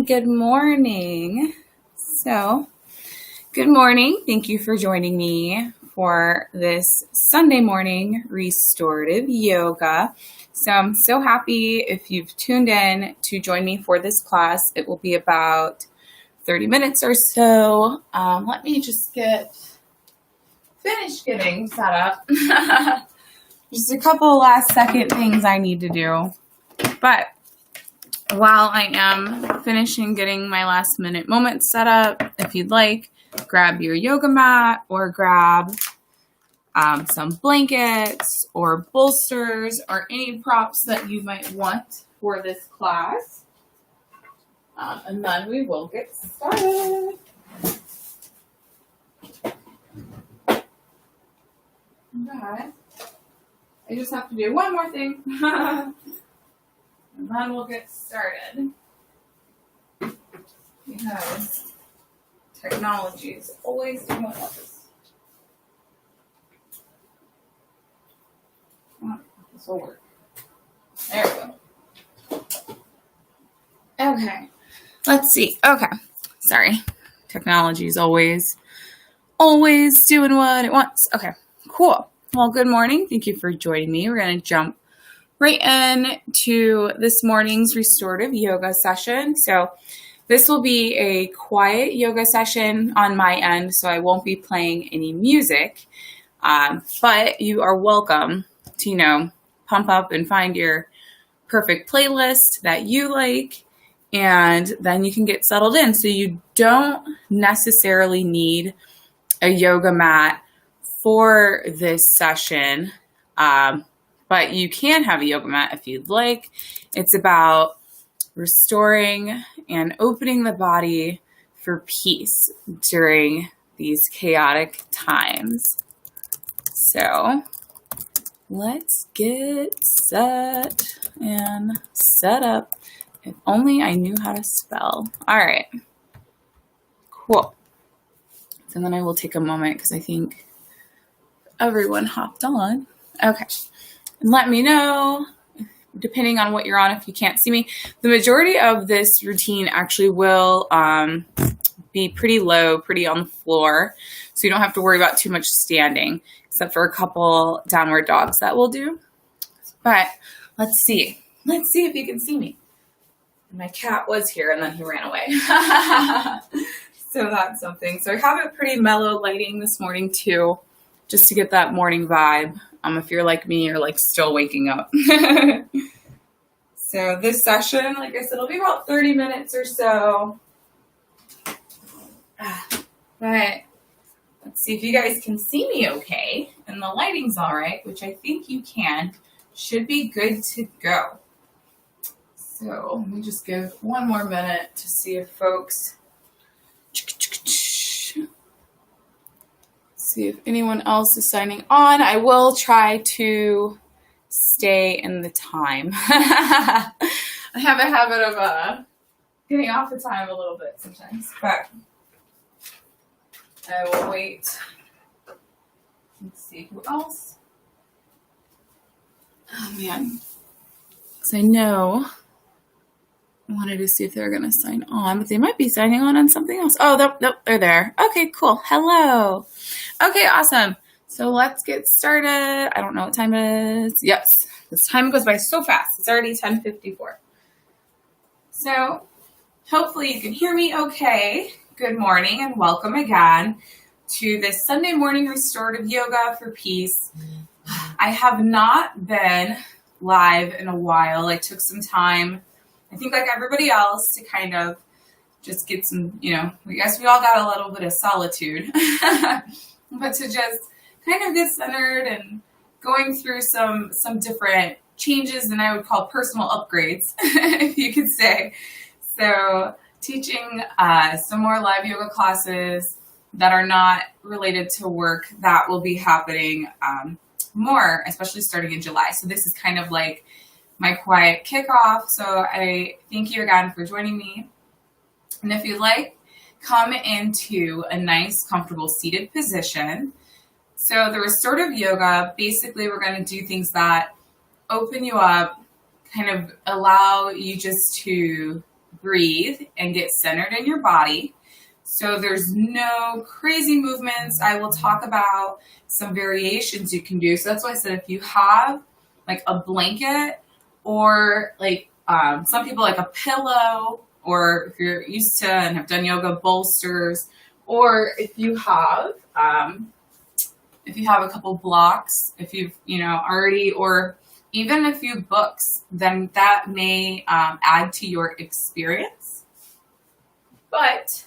Good morning. Good morning. Thank you for joining me for this Sunday morning restorative yoga. So I'm so happy if you've tuned in to join me for this class. It will be about 30 minutes or so. Let me just finish getting set up. Just a couple last second things I need to do. But while I am finishing getting my last minute moments set up, if you'd like, grab your yoga mat or grab some blankets or bolsters or any props that you might want for this class. And then we will get started. Okay. I just have to do one more thing. And then we'll get started. Because technology is always doing this. Oh, this will work. There we go. Okay. Let's see. Okay. Sorry. Technology is always doing what it wants. Okay. Cool. Well, good morning. Thank you for joining me. We're going to jump right into this morning's restorative yoga session. So this will be a quiet yoga session on my end, so I won't be playing any music, but you are welcome to, pump up and find your perfect playlist that you like, and then you can get settled in. So you don't necessarily need a yoga mat for this session, but you can have a yoga mat if you'd like. It's about restoring and opening the body for peace during these chaotic times. So let's get set and set up. If only I knew how to spell. All right. Cool. So then I will take a moment because I think everyone hopped on. Okay. Let me know, depending on what you're on, if you can't see me. The majority of this routine actually will be pretty low, pretty on the floor, so you don't have to worry about too much standing, except for a couple downward dogs that we'll do. But let's see. Let's see if you can see me. My cat was here, and then he ran away. So that's something. So I have a pretty mellow lighting this morning, too, just to get that morning vibe. If you're like me, you're like still waking up. So this session, like I said, will be about 30 minutes or so. But let's see if you guys can see me okay. And the lighting's all right, which I think you can. Should be good to go. So let me just give one more minute to see if folks... See if anyone else is signing on. I will try to stay in the time. I have a habit of getting off the time a little bit sometimes, but I will wait. Let's see who else. Oh man, because I know I wanted to see if they're going to sign on, but they might be signing on something else. Oh, nope, they're there. Okay, cool. Hello. Okay, awesome. So let's get started. I don't know what time it is. Yes, this time goes by so fast. It's already 10:54. So hopefully you can hear me okay. Good morning and welcome again to this Sunday morning restorative yoga for peace. I have not been live in a while. I took some time, I think like everybody else, to kind of just get some, I guess we all got a little bit of solitude, but to just kind of get centered and going through some different changes, and I would call personal upgrades, if you could say. So teaching some more live yoga classes that are not related to work, that will be happening more, especially starting in July. So this is kind of like my quiet kickoff. So I thank you again for joining me. And if you'd like, come into a nice, comfortable seated position. So the restorative yoga, basically we're going to do things that open you up, kind of allow you just to breathe and get centered in your body. So there's no crazy movements. I will talk about some variations you can do. So that's why I said if you have like a blanket or like some people like a pillow, or if you're used to and have done yoga, bolsters, or if you have a couple blocks, if you've already, or even a few books, then that may add to your experience. But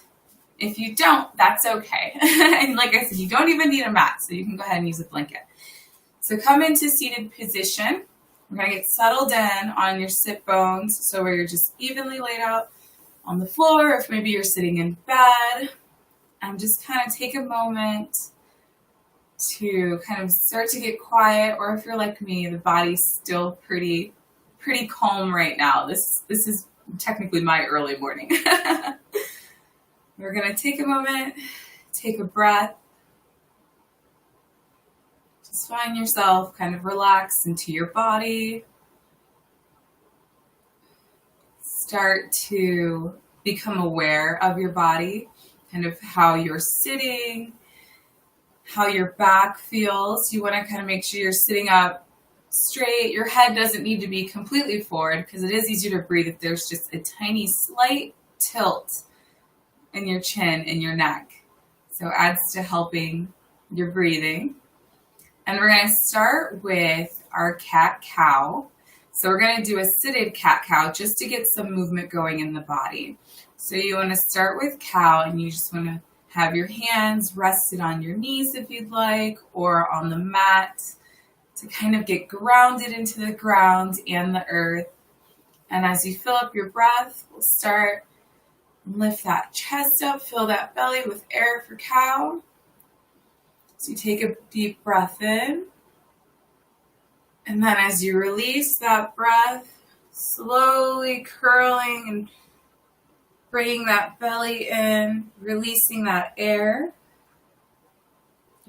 if you don't, that's okay. And like I said, you don't even need a mat, so you can go ahead and use a blanket. So come into seated position. We're going to get settled in on your sit bones, so where you're just evenly laid out on the floor, if maybe you're sitting in bed, and just kind of take a moment to kind of start to get quiet, or if you're like me, the body's still pretty calm right now. This is technically my early morning. We're going to take a moment, take a breath. Just find yourself kind of relax into your body. Start to become aware of your body, kind of how you're sitting, how your back feels. You want to kind of make sure you're sitting up straight. Your head doesn't need to be completely forward because it is easier to breathe if there's just a tiny slight tilt in your chin and your neck. So it adds to helping your breathing. And we're going to start with our cat-cow. So we're going to do a seated cat-cow just to get some movement going in the body. So you want to start with cow, and you just want to have your hands rested on your knees if you'd like, or on the mat to kind of get grounded into the ground and the earth. And as you fill up your breath, we'll start. Lift that chest up, fill that belly with air for cow. So you take a deep breath in. And then as you release that breath, slowly curling and bringing that belly in, releasing that air.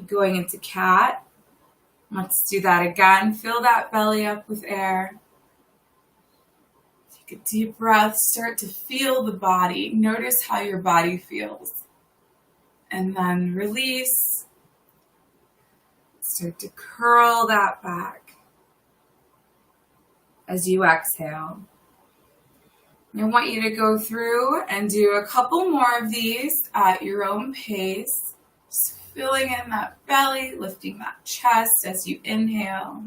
Going into cat. Let's do that again. Fill that belly up with air. Take a deep breath. Start to feel the body. Notice how your body feels. And then release. Start to curl that back as you exhale. I want you to go through and do a couple more of these at your own pace. Just filling in that belly, lifting that chest as you inhale.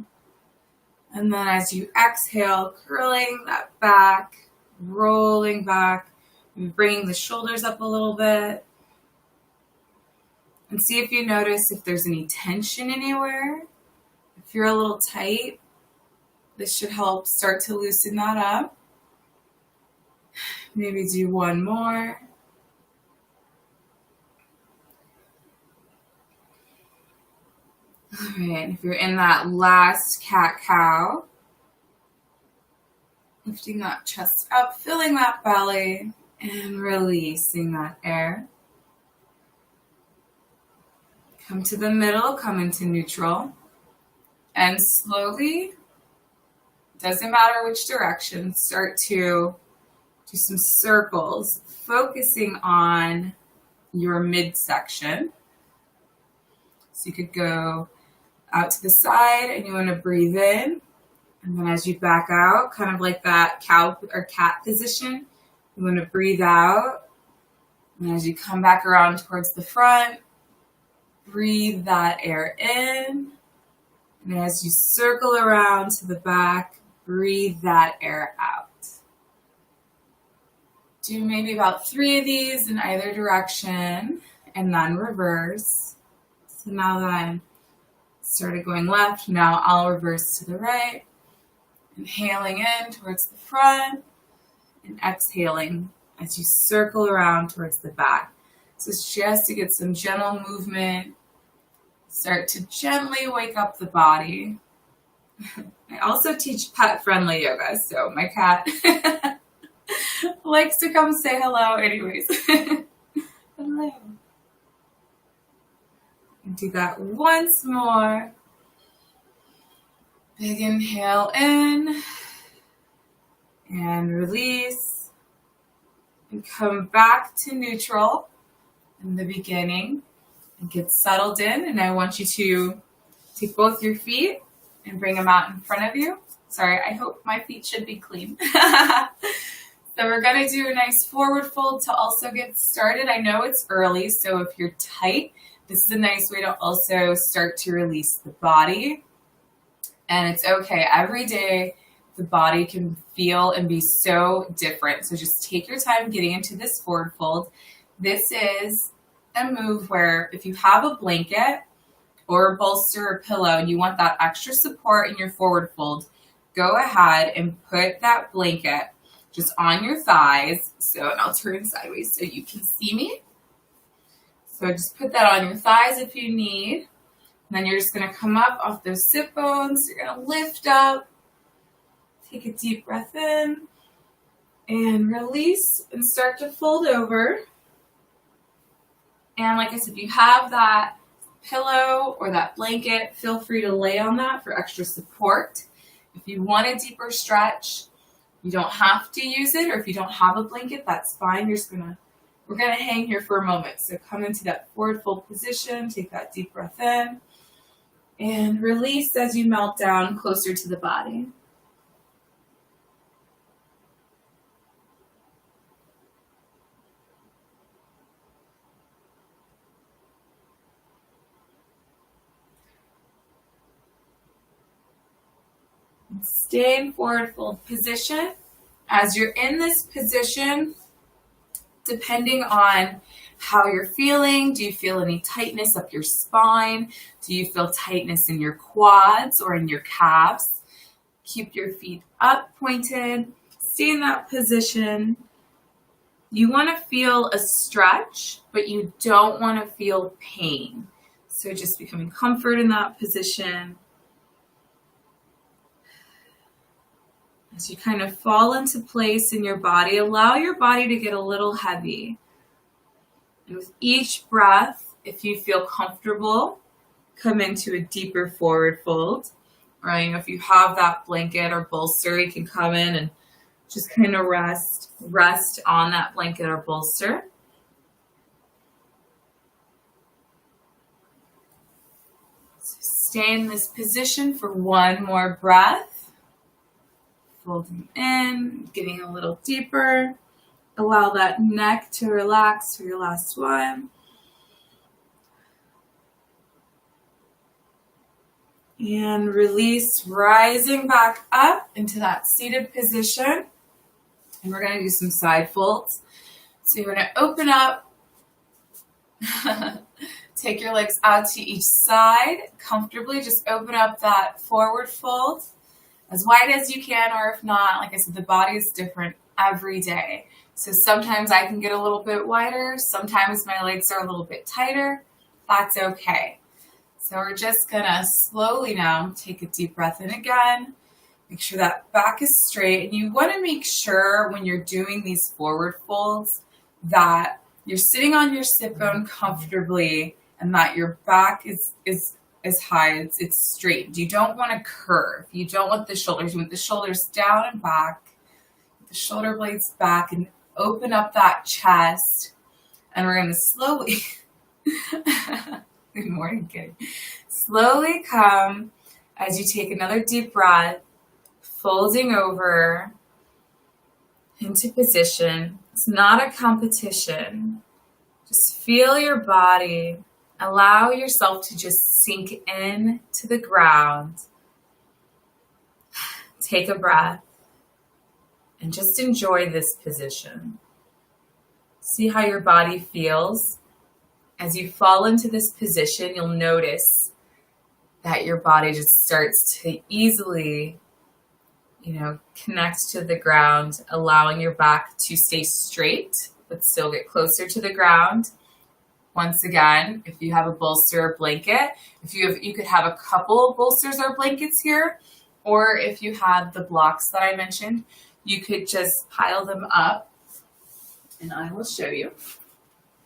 And then as you exhale, curling that back, rolling back, and bringing the shoulders up a little bit. And see if you notice if there's any tension anywhere. If you're a little tight, this should help start to loosen that up. Maybe do one more. All right, if you're in that last cat-cow, lifting that chest up, filling that belly, and releasing that air. Come to the middle, come into neutral, and slowly, doesn't matter which direction, start to do some circles, focusing on your midsection. So you could go out to the side and you want to breathe in. And then as you back out, kind of like that cow or cat position, you want to breathe out. And as you come back around towards the front, breathe that air in. And as you circle around to the back, breathe that air out. Do maybe about 3 of these in either direction and then reverse. So now that I'm started going left, now I'll reverse to the right. Inhaling in towards the front and exhaling as you circle around towards the back. So it's just to get some gentle movement. Start to gently wake up the body. I also teach pet-friendly yoga, so my cat likes to come say hello anyways. Hello. Do that once more. Big inhale in and release. and come back to neutral in the beginning and get settled in. And I want you to take both your feet and bring them out in front of you. Sorry, I hope my feet should be clean. So we're going to do a nice forward fold to also get started. I know it's early, so if you're tight, this is a nice way to also start to release the body. And it's okay. Every day, the body can feel and be so different. So just take your time getting into this forward fold. This is a move where if you have a blanket or a bolster or pillow and you want that extra support in your forward fold, go ahead and put that blanket just on your thighs. So, and I'll turn sideways so you can see me. So just put that on your thighs if you need. And then you're just going to come up off those sit bones. You're going to lift up. Take a deep breath in. And release and start to fold over. And like I said, if you have that pillow or that blanket, feel free to lay on that for extra support. If you want a deeper stretch, you don't have to use it, or if you don't have a blanket, that's fine. We're gonna hang here for a moment. So come into that forward fold position, take that deep breath in, and release as you melt down closer to the body. Stay in forward fold position. As you're in this position, depending on how you're feeling, do you feel any tightness up your spine? Do you feel tightness in your quads or in your calves? Keep your feet up, pointed. Stay in that position. You want to feel a stretch, but you don't want to feel pain. So just becoming comfort in that position. As you kind of fall into place in your body, allow your body to get a little heavy. And with each breath, if you feel comfortable, come into a deeper forward fold. Or if you have that blanket or bolster, you can come in and just kind of rest on that blanket or bolster. So stay in this position for one more breath. Folding in, getting a little deeper. Allow that neck to relax for your last one. And release, rising back up into that seated position. And we're going to do some side folds. So you're going to open up. Take your legs out to each side. Comfortably just open up that forward fold as wide as you can, or if not, like I said, the body is different every day. So sometimes I can get a little bit wider. Sometimes my legs are a little bit tighter. That's okay. So we're just going to slowly now take a deep breath in again. Make sure that back is straight. And you want to make sure when you're doing these forward folds that you're sitting on your sit bone comfortably and that your back is high, it's straight. You don't want to curve. You don't want the shoulders. You want the shoulders down and back, the shoulder blades back, and open up that chest. And we're going to slowly, good morning, kitty. Slowly come as you take another deep breath, folding over into position. It's not a competition. Just feel your body. Allow yourself to just sink in to the ground. Take a breath and just enjoy this position. See how your body feels. As you fall into this position, you'll notice that your body just starts to easily, connect to the ground, allowing your back to stay straight, but still get closer to the ground. Once again, if you have a bolster or blanket, you could have a couple of bolsters or blankets here, or if you had the blocks that I mentioned, you could just pile them up, and I will show you.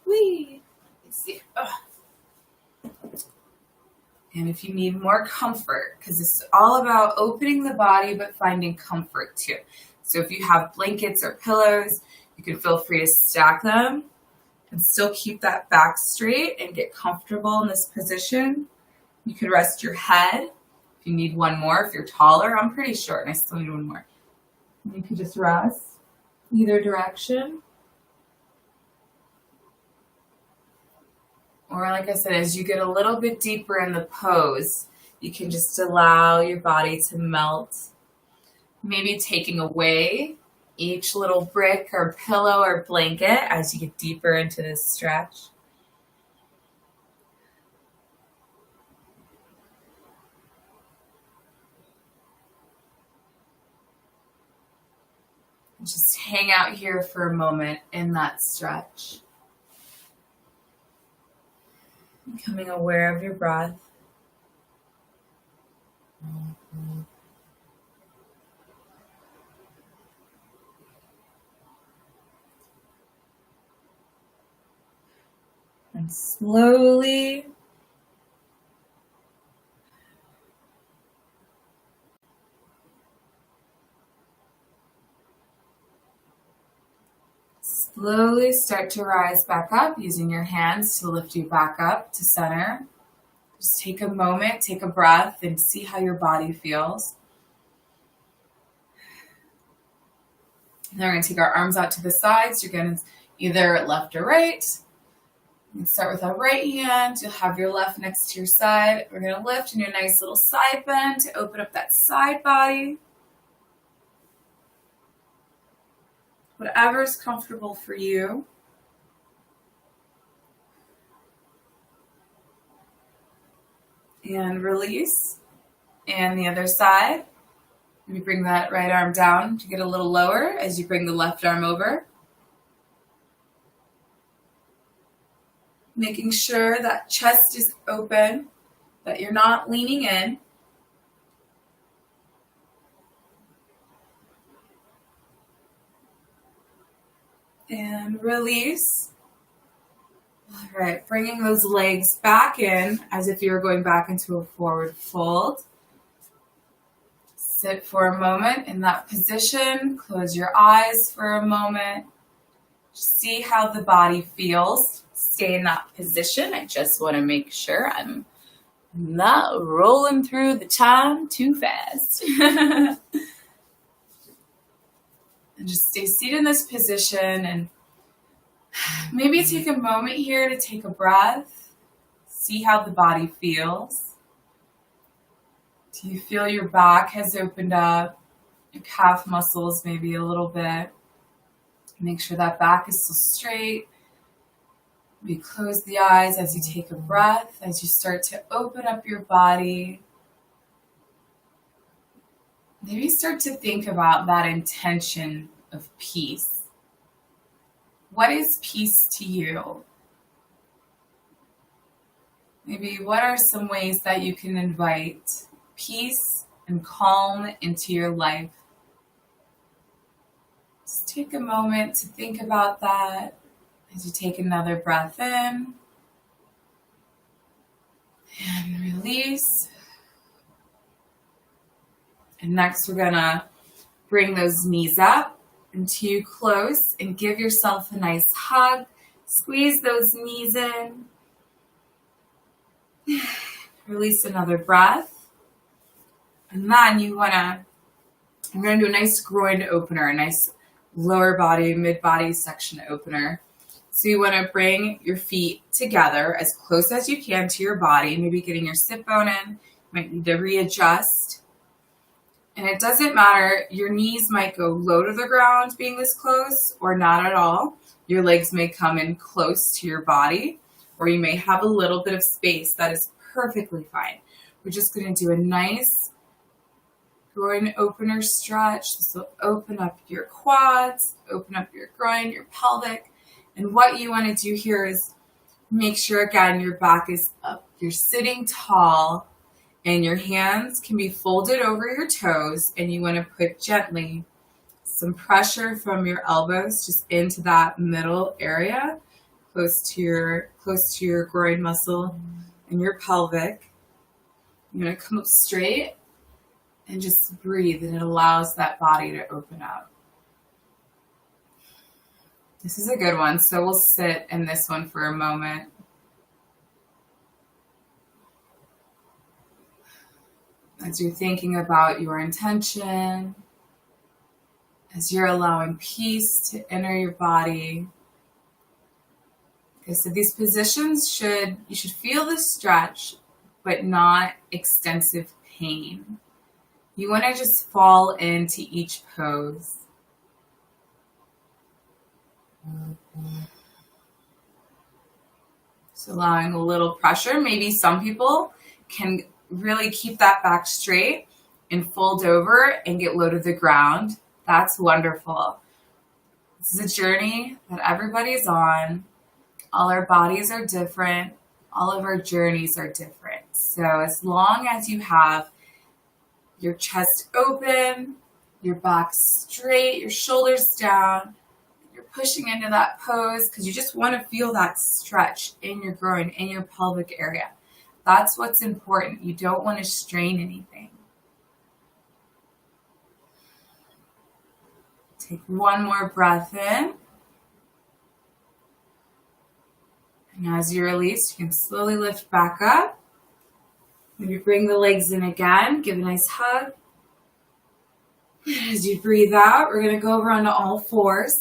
Whee! Let's see. And if you need more comfort, because this is all about opening the body but finding comfort too. So if you have blankets or pillows, You can feel free to stack them and still keep that back straight and get comfortable in this position. You could rest your head if you need one more. If you're taller, I'm pretty short and I still need one more. You could just rest either direction. Or like I said, as you get a little bit deeper in the pose, you can just allow your body to melt. Maybe taking away each little brick or pillow or blanket as you get deeper into this stretch. Just hang out here for a moment in that stretch. Becoming aware of your breath. And slowly start to rise back up using your hands to lift you back up to center. Just take a moment, take a breath, and see how your body feels. And then we're going to take our arms out to the sides. You're going to either left or right. You can start with our right hand. You'll have your left next to your side. We're going to lift and do a nice little side bend to open up that side body. Whatever is comfortable for you. And release. And the other side. You bring that right arm down to get a little lower as you bring the left arm over. Making sure that chest is open, that you're not leaning in. And release. All right, bringing those legs back in as if you were going back into a forward fold. Sit for a moment in that position. Close your eyes for a moment. Just see how the body feels. Stay in that position. I just want to make sure I'm not rolling through the time too fast. And just stay seated in this position and maybe take a moment here to take a breath. See how the body feels. Do you feel your back has opened up? Your calf muscles maybe a little bit. Make sure that back is still straight. Maybe close the eyes as you take a breath, as you start to open up your body. Maybe start to think about that intention of peace. What is peace to you? Maybe what are some ways that you can invite peace and calm into your life? Just take a moment to think about that as you take another breath in and release. And next we're gonna bring those knees up until you close and give yourself a nice hug. Squeeze those knees in. Release another breath. And then I'm gonna do a nice groin opener, a nice lower body, mid-body section opener. So you wanna bring your feet together as close as you can to your body, maybe getting your sit bone in. You might need to readjust. And it doesn't matter, your knees might go low to the ground being this close or not at all. Your legs may come in close to your body, or you may have a little bit of space. That is perfectly fine. We're just gonna do a nice groin opener stretch. This will open up your quads, open up your groin, your pelvic. And what you wanna do here is make sure, again, your back is up. You're sitting tall. And your hands can be folded over your toes, and you want to put gently some pressure from your elbows just into that middle area, close to your groin muscle and your pelvic. You're going to come up straight and just breathe, and it allows that body to open up. This is a good one. So we'll sit in this one for a moment. As you're thinking about your intention, as you're allowing peace to enter your body. Okay, so these positions you should feel the stretch, but not extensive pain. You want to just fall into each pose. So allowing a little pressure. Maybe some people can really keep that back straight and fold over and get low to the ground. That's wonderful. This is a journey that everybody's on. All our bodies are different. All of our journeys are different. So as long as you have your chest open, your back straight, your shoulders down, you're pushing into that pose because you just want to feel that stretch in your groin, in your pelvic area. That's what's important. You don't want to strain anything. Take one more breath in. And as you release, you can slowly lift back up. Maybe bring the legs in again. Give a nice hug. As you breathe out, we're going to go over onto all fours.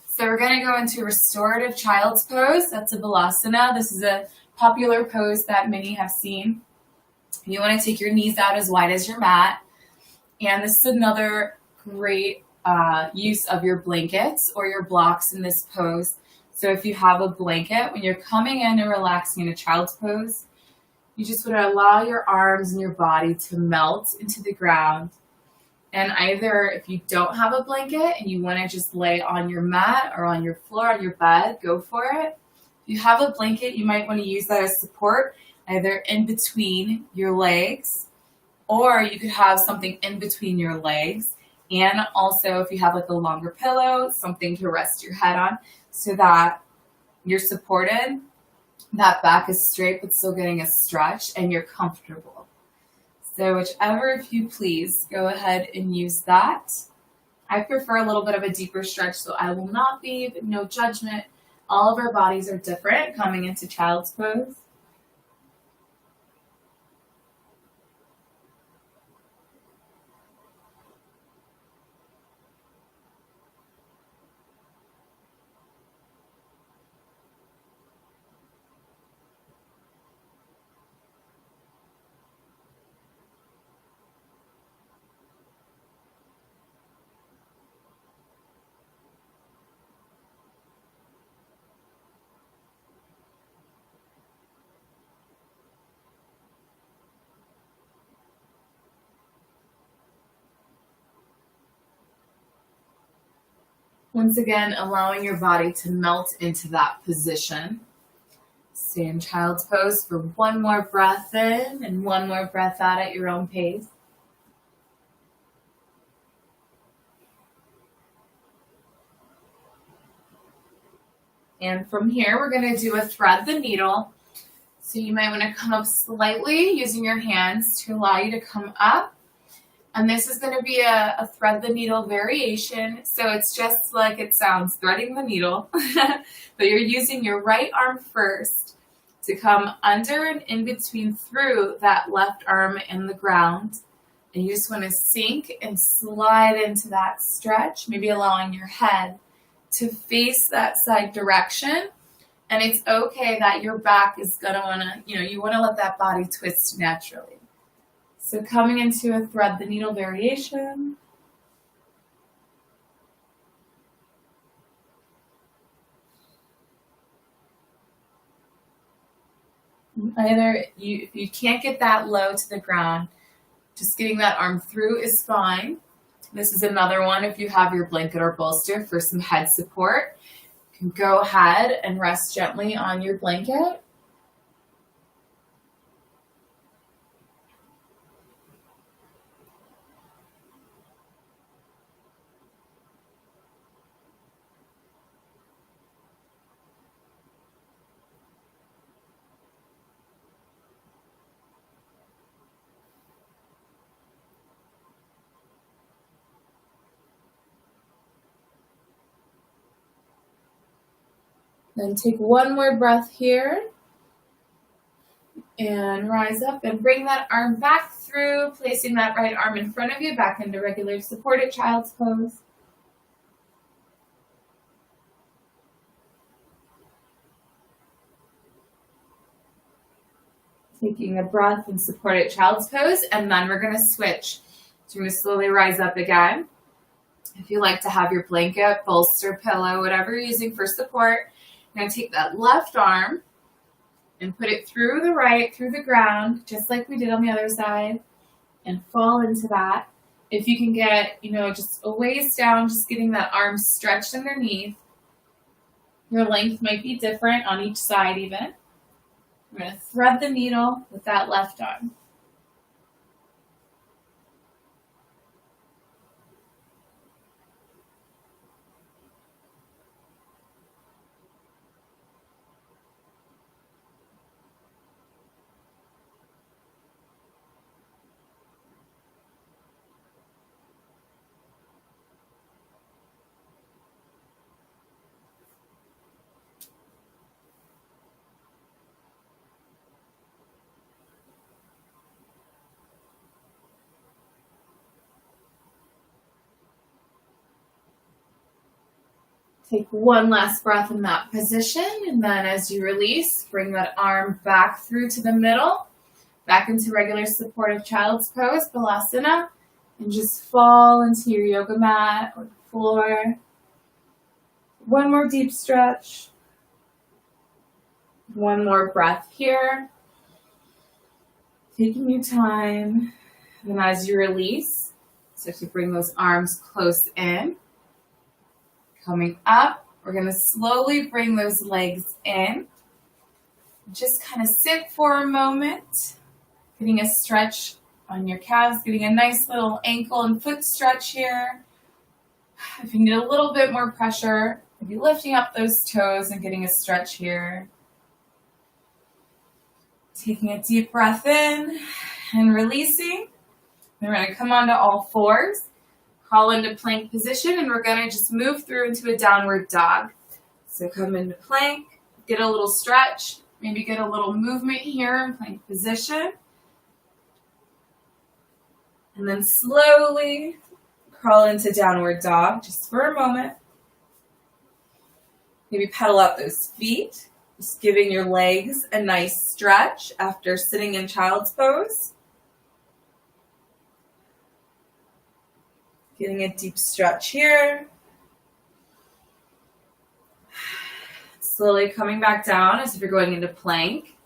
So we're going to go into restorative child's pose. That's a balasana. This is a popular pose that many have seen. You want to take your knees out as wide as your mat. And this is another great use of your blankets or your blocks in this pose. So if you have a blanket, when you're coming in and relaxing in a child's pose, you just want to allow your arms and your body to melt into the ground. And either if you don't have a blanket and you want to just lay on your mat or on your floor, on your bed, go for it. If you have a blanket, you might want to use that as support, either in between your legs, or you could have something in between your legs. And also if you have like a longer pillow, something to rest your head on so that you're supported, that back is straight but still getting a stretch and you're comfortable. So whichever, if you please, go ahead and use that. I prefer a little bit of a deeper stretch, so I will not be, but no judgment. All of our bodies are different coming into child's pose. Once again, allowing your body to melt into that position. Stay in child's pose for one more breath in and one more breath out at your own pace. And from here, we're going to do a thread the needle. So you might want to come up slightly using your hands to allow you to come up. And this is going to be a thread the needle variation. So it's just like it sounds, threading the needle. But you're using your right arm first to come under and in between through that left arm and the ground. And you just want to sink and slide into that stretch, maybe allowing your head to face that side direction. And it's okay that your back is going to want to, you want to let that body twist naturally. So coming into a thread the needle variation. If you can't get that low to the ground, just getting that arm through is fine. This is another one if you have your blanket or bolster for some head support. You can go ahead and rest gently on your blanket. Then take one more breath here. And rise up and bring that arm back through, placing that right arm in front of you, back into regular supported child's pose. Taking a breath in supported child's pose, and then we're going to switch. So we're going to slowly rise up again. If you like to have your blanket, bolster, pillow, whatever you're using for support, you're going to take that left arm and put it through the right, through the ground, just like we did on the other side, and fall into that. If you can get, just a waist down, just getting that arm stretched underneath. Your length might be different on each side even. We're going to thread the needle with that left arm. Take one last breath in that position, and then as you release, bring that arm back through to the middle, back into regular supportive child's pose, Balasana, and just fall into your yoga mat or the floor. One more deep stretch. One more breath here. Taking your time, and then as you release, so to bring those arms close in. Coming up, we're going to slowly bring those legs in. Just kind of sit for a moment, getting a stretch on your calves, getting a nice little ankle and foot stretch here. If you need a little bit more pressure, maybe lifting up those toes and getting a stretch here. Taking a deep breath in and releasing. Then we're going to come onto all fours. Crawl into plank position, and we're going to just move through into a downward dog. So come into plank, get a little stretch, maybe get a little movement here in plank position. And then slowly crawl into downward dog just for a moment. Maybe pedal out those feet, just giving your legs a nice stretch after sitting in child's pose. Getting a deep stretch here. Slowly coming back down as if you're going into plank.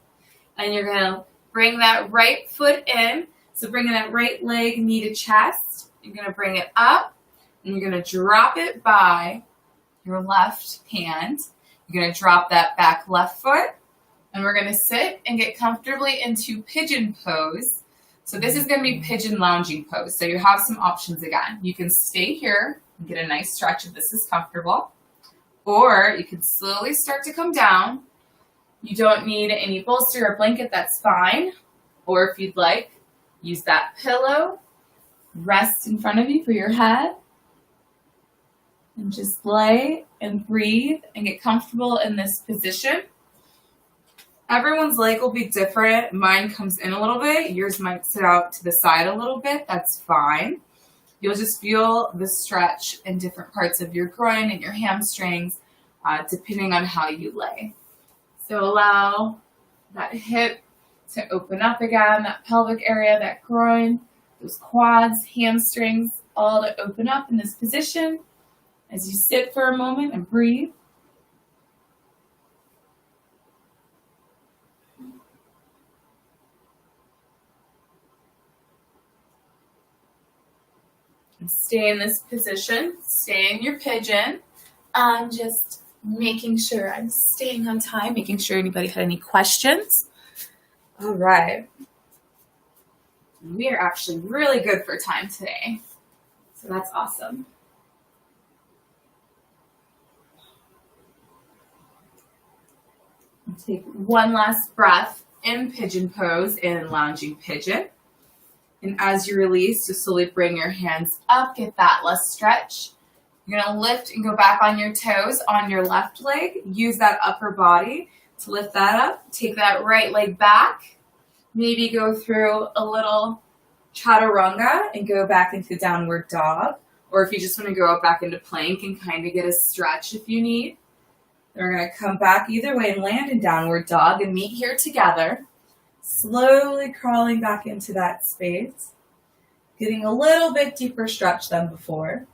And you're going to bring that right foot in. So bringing that right leg, knee to chest. You're going to bring it up. And you're going to drop it by your left hand. You're going to drop that back left foot. And we're going to sit and get comfortably into pigeon pose. So this is going to be pigeon lounging pose. So you have some options again. You can stay here and get a nice stretch if this is comfortable. Or you can slowly start to come down. You don't need any bolster or blanket, that's fine. Or if you'd like, use that pillow. Rest in front of you for your head. And just lay and breathe and get comfortable in this position. Everyone's leg will be different. Mine comes in a little bit. Yours might sit out to the side a little bit. That's fine. You'll just feel the stretch in different parts of your groin and your hamstrings, depending on how you lay. So allow that hip to open up again, that pelvic area, that groin, those quads, hamstrings, all to open up in this position as you sit for a moment and breathe. Stay in this position, stay in your pigeon. I'm just making sure I'm staying on time, making sure anybody had any questions. All right. We are actually really good for time today, so that's awesome. Take one last breath in pigeon pose in lounging pigeon. And as you release, just slowly bring your hands up, get that last stretch. You're going to lift and go back on your toes on your left leg. Use that upper body to lift that up. Take that right leg back. Maybe go through a little chaturanga and go back into downward dog. Or if you just want to go up back into plank and kind of get a stretch if you need. Then we're going to come back either way and land in downward dog and meet here together. Slowly crawling back into that space. Getting a little bit deeper stretch than before.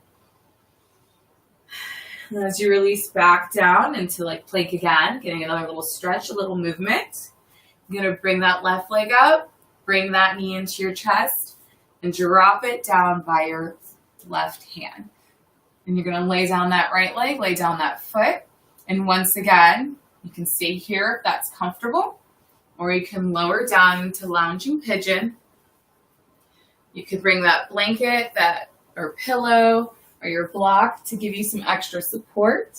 And as you release back down into like plank again, getting another little stretch, a little movement. You're going to bring that left leg up, bring that knee into your chest, and drop it down by your left hand. And you're going to lay down that right leg, lay down that foot. And once again, you can stay here if that's comfortable, or you can lower down into lounging pigeon. You could bring that blanket, or pillow, or your block to give you some extra support.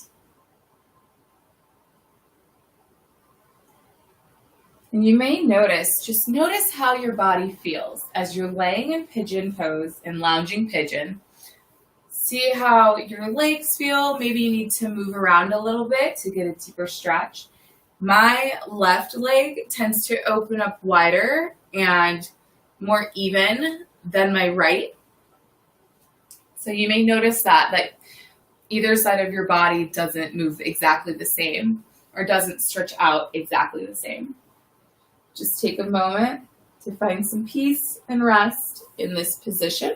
And you may just notice how your body feels as you're laying in pigeon pose and lounging pigeon. See how your legs feel. Maybe you need to move around a little bit to get a deeper stretch. My left leg tends to open up wider and more even than my right. So you may notice that either side of your body doesn't move exactly the same or doesn't stretch out exactly the same. Just take a moment to find some peace and rest in this position.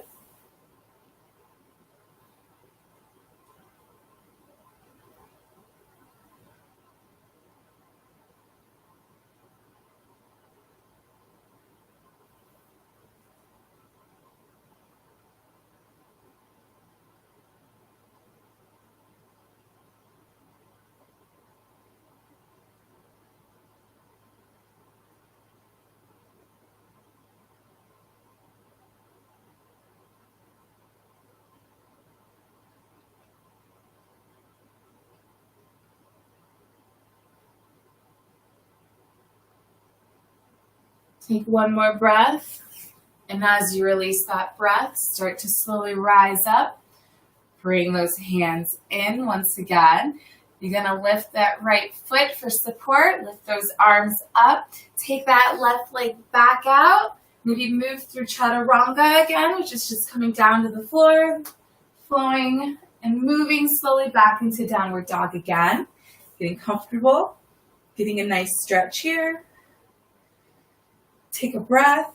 Take one more breath, and as you release that breath, start to slowly rise up. Bring those hands in once again. You're going to lift that right foot for support. Lift those arms up. Take that left leg back out. Maybe move through chaturanga again, which is just coming down to the floor, flowing and moving slowly back into downward dog again. Getting comfortable, getting a nice stretch here. Take a breath,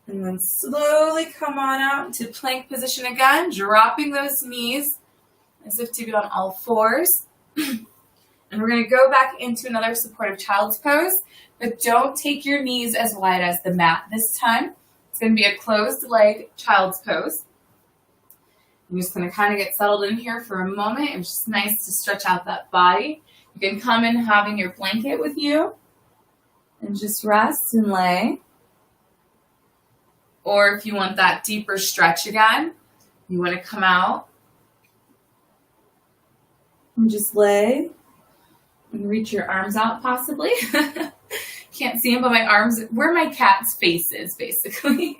and then slowly come on out into plank position again, dropping those knees as if to be on all fours. And we're going to go back into another supportive child's pose, but don't take your knees as wide as the mat this time. It's going to be a closed leg child's pose. I'm just going to kind of get settled in here for a moment. It's just nice to stretch out that body. You can come in having your blanket with you. And just rest and lay. Or if you want that deeper stretch again, you want to come out and just lay and reach your arms out possibly. Can't see them, but my arms, where my cat's face is basically.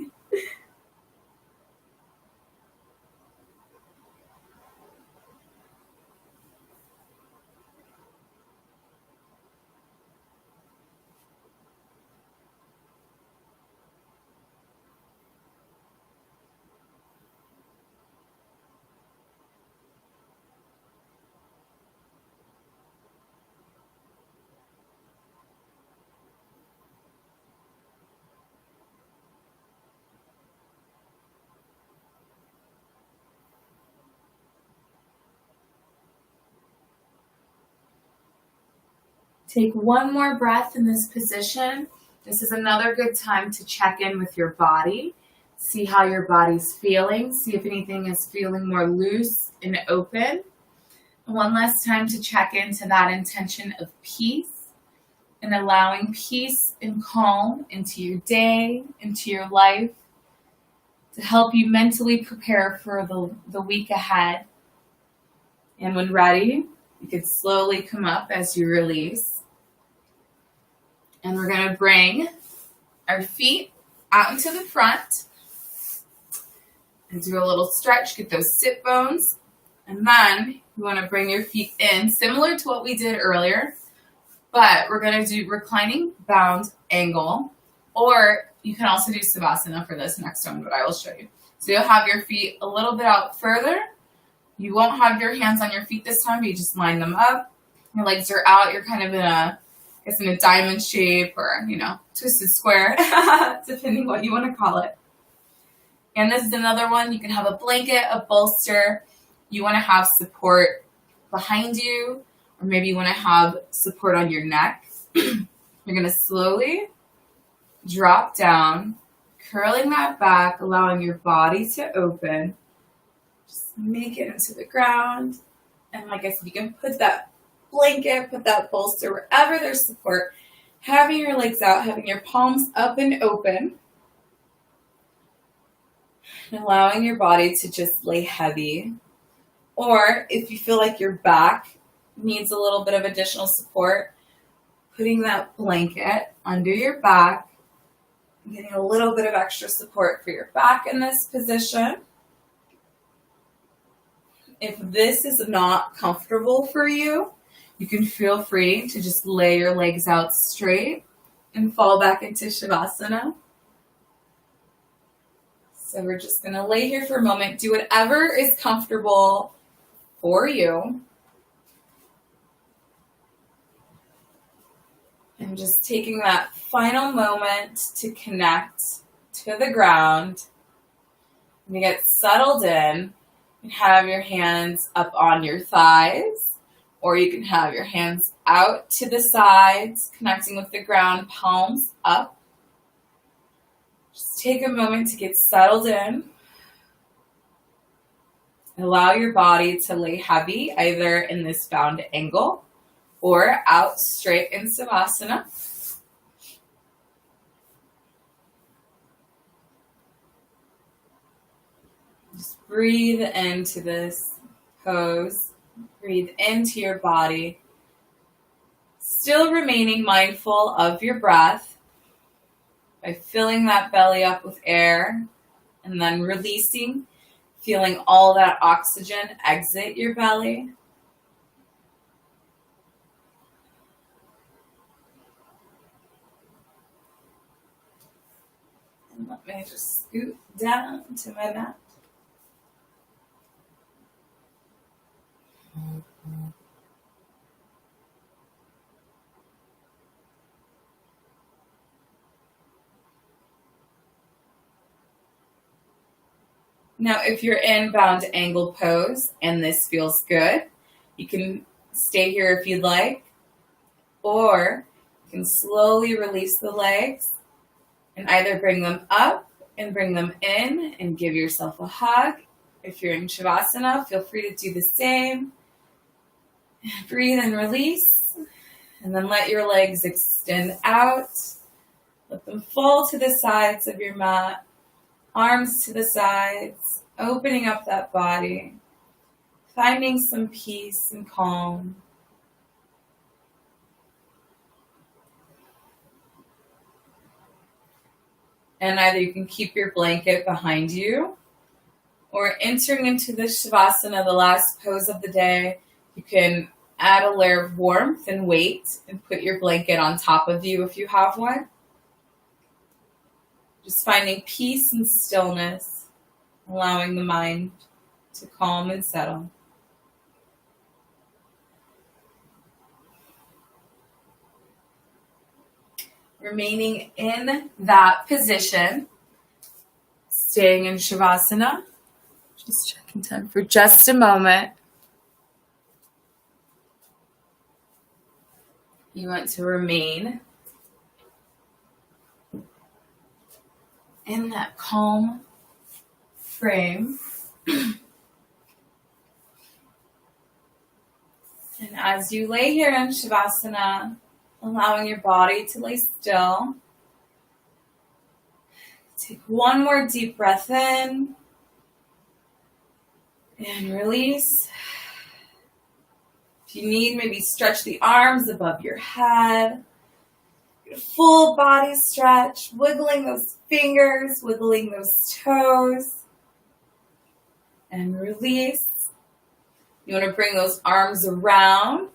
Take one more breath in this position. This is another good time to check in with your body. See how your body's feeling. See if anything is feeling more loose and open. One last time to check into that intention of peace and allowing peace and calm into your day, into your life, to help you mentally prepare for the week ahead. And when ready, you can slowly come up as you release. And we're going to bring our feet out into the front and do a little stretch. Get those sit bones And then you want to bring your feet in, similar to what we did earlier, but we're going to do reclining bound angle, or you can also do Savasana for this next one, but I will show you. So you'll have your feet a little bit out further. You won't have your hands on your feet this time, but you just line them up. Your legs are out. You're kind of in a diamond shape or, twisted square, depending what you want to call it. And this is another one. You can have a blanket, a bolster. You want to have support behind you, or maybe you want to have support on your neck. You're going to slowly drop down, curling that back, allowing your body to open. Just make it into the ground. And like I said, you can put that blanket, put that bolster wherever there's support. Having your legs out, having your palms up and open. And allowing your body to just lay heavy. Or if you feel like your back needs a little bit of additional support, putting that blanket under your back, getting a little bit of extra support for your back in this position. If this is not comfortable for you, you can feel free to just lay your legs out straight and fall back into Shavasana. So we're just going to lay here for a moment. Do whatever is comfortable for you. And just taking that final moment to connect to the ground. And you get settled in and have your hands up on your thighs, or you can have your hands out to the sides, connecting with the ground, palms up. Just take a moment to get settled in. Allow your body to lay heavy, either in this bound angle or out straight in Savasana. Just breathe into this pose. Breathe into your body. Still remaining mindful of your breath by filling that belly up with air and then releasing, feeling all that oxygen exit your belly. And let me just scoot down to my mat. Now, if you're in bound angle pose and this feels good, you can stay here if you'd like, or you can slowly release the legs and either bring them up and bring them in and give yourself a hug. If you're in Shavasana, feel free to do the same. Breathe and release, and then let your legs extend out. Let them fall to the sides of your mat. Arms to the sides, opening up that body, finding some peace and calm. And either you can keep your blanket behind you, or entering into the Shavasana, the last pose of the day, you can add a layer of warmth and weight and put your blanket on top of you if you have one. Just finding peace and stillness, allowing the mind to calm and settle. Remaining in that position, staying in Shavasana. Just checking time for just a moment. You want to remain in that calm frame. And as you lay here in Shavasana, allowing your body to lay still, take one more deep breath in and release. If you need, maybe stretch the arms above your head. Get a full body stretch, wiggling those fingers, wiggling those toes. And release. You want to bring those arms around,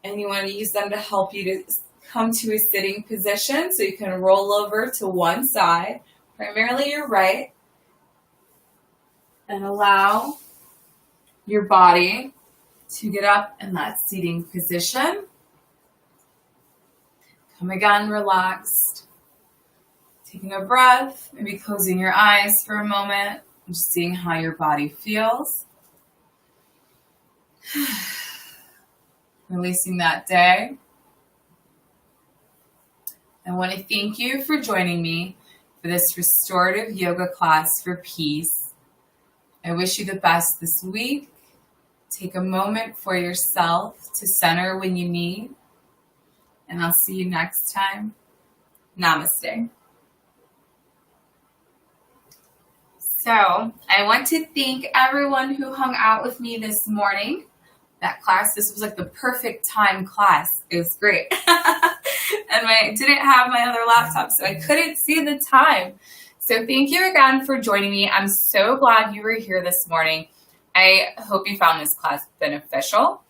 and you want to use them to help you to come to a sitting position so you can roll over to one side, primarily your right, and allow your body to get up in that seating position. Come again, relaxed. Taking a breath, maybe closing your eyes for a moment, and just seeing how your body feels. Releasing that day. I want to thank you for joining me for this restorative yoga class for peace. I wish you the best this week. Take a moment for yourself to center when you need. And I'll see you next time. Namaste. So I want to thank everyone who hung out with me this morning. That class, this was like the perfect time class. It was great. And I didn't have my other laptop, so I couldn't see the time. So thank you again for joining me. I'm so glad you were here this morning. I hope you found this class beneficial.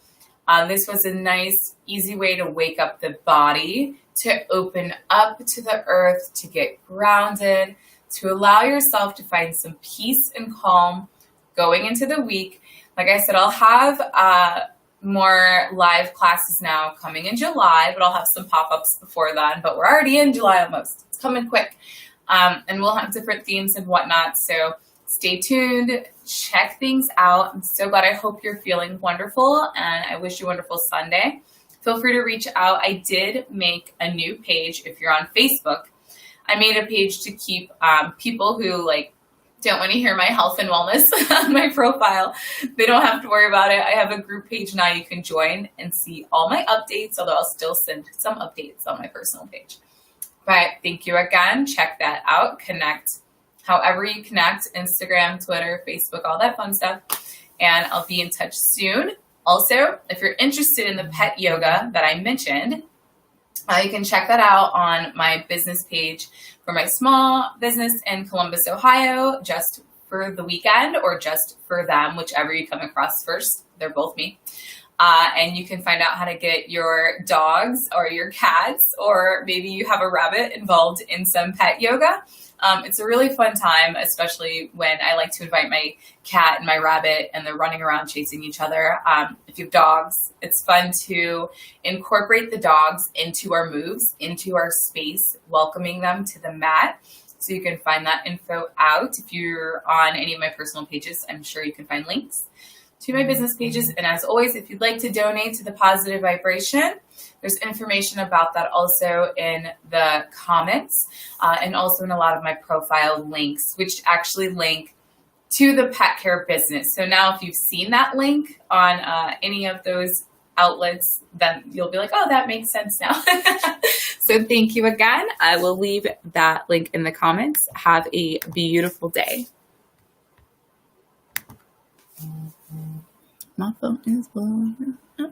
This was a nice, easy way to wake up the body, to open up to the earth, to get grounded, to allow yourself to find some peace and calm going into the week. Like I said, I'll have more live classes now coming in July, but I'll have some pop-ups before then. But we're already in July almost. It's coming quick. And we'll have different themes and whatnot. So stay tuned. Check things out. I'm so glad. I hope you're feeling wonderful, and I wish you a wonderful Sunday. Feel free to reach out. I did make a new page if you're on Facebook. I made a page to keep people who don't want to hear my health and wellness on my profile. They don't have to worry about it. I have a group page now you can join and see all my updates, although I'll still send some updates on my personal page. But thank you again. Check that out. Connect however you connect, Instagram, Twitter, Facebook, all that fun stuff. And I'll be in touch soon. Also, if you're interested in the pet yoga that I mentioned, you can check that out on my business page for my small business in Columbus, Ohio, just for the weekend or just for them, whichever you come across first. They're both me. And you can find out how to get your dogs or your cats, or maybe you have a rabbit involved in some pet yoga. It's a really fun time, especially when I like to invite my cat and my rabbit and they're running around chasing each other. If you have dogs, it's fun to incorporate the dogs into our moves, into our space, welcoming them to the mat. So you can find that info out. If you're on any of my personal pages, I'm sure you can find links to my business pages. And as always, if you'd like to donate to the Positive Vibration, there's information about that also in the comments and also in a lot of my profile links, which actually link to the pet care business. So now if you've seen that link on any of those outlets, then you'll be like, oh, that makes sense now. So thank you again. I will leave that link in the comments. Have a beautiful day. My phone is blowing up.